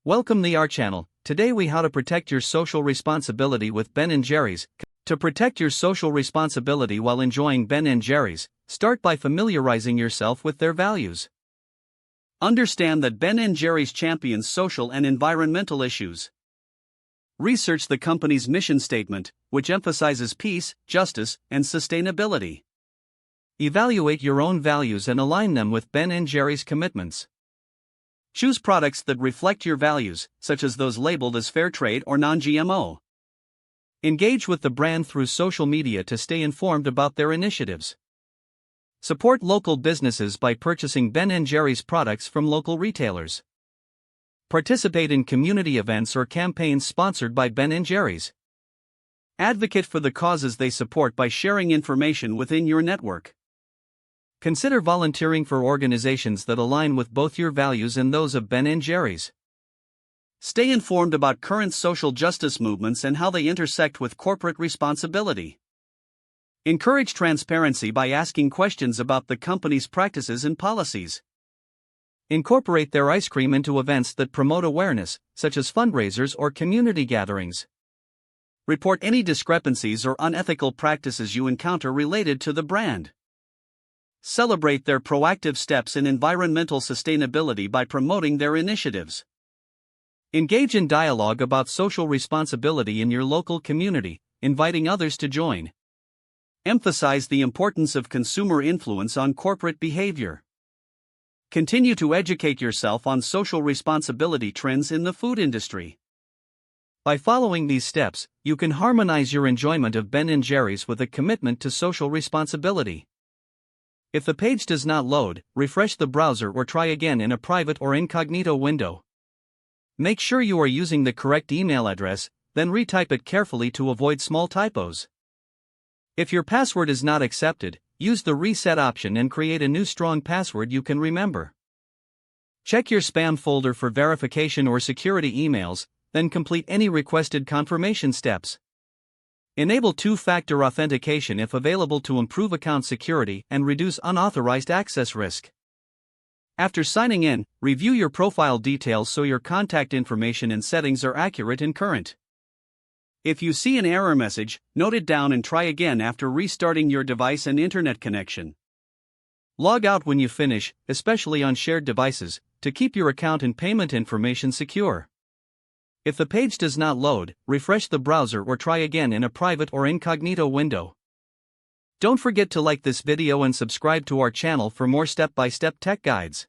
Welcome to our channel. Today we how to protect your social responsibility with Ben & Jerry's. To protect your social responsibility while enjoying Ben & Jerry's, start by familiarizing yourself with their values. Understand that Ben & Jerry's champions social and environmental issues. Research the company's mission statement, which emphasizes peace, justice, and sustainability. Evaluate your own values and align them with Ben & Jerry's commitments. Choose products that reflect your values, such as those labeled as fair trade or non-GMO. Engage with the brand through social media to stay informed about their initiatives. Support local businesses by purchasing Ben & Jerry's products from local retailers. Participate in community events or campaigns sponsored by Ben & Jerry's. Advocate for the causes they support by sharing information within your network. Consider volunteering for organizations that align with both your values and those of Ben & Jerry's. Stay informed about current social justice movements and how they intersect with corporate responsibility. Encourage transparency by asking questions about the company's practices and policies. Incorporate their ice cream into events that promote awareness, such as fundraisers or community gatherings. Report any discrepancies or unethical practices you encounter related to the brand. Celebrate their proactive steps in environmental sustainability by promoting their initiatives. Engage in dialogue about social responsibility in your local community, inviting others to join. Emphasize the importance of consumer influence on corporate behavior. Continue to educate yourself on social responsibility trends in the food industry. By following these steps, you can harmonize your enjoyment of Ben & Jerry's with a commitment to social responsibility. If the page does not load, refresh the browser or try again in a private or incognito window. Make sure you are using the correct email address, then retype it carefully to avoid small typos. If your password is not accepted, use the reset option and create a new strong password you can remember. Check your spam folder for verification or security emails, then complete any requested confirmation steps. Enable two-factor authentication if available to improve account security and reduce unauthorized access risk. After signing in, review your profile details so your contact information and settings are accurate and current. If you see an error message, note it down and try again after restarting your device and internet connection. Log out when you finish, especially on shared devices, to keep your account and payment information secure. If the page does not load, refresh the browser or try again in a private or incognito window. Don't forget to like this video and subscribe to our channel for more step-by-step tech guides.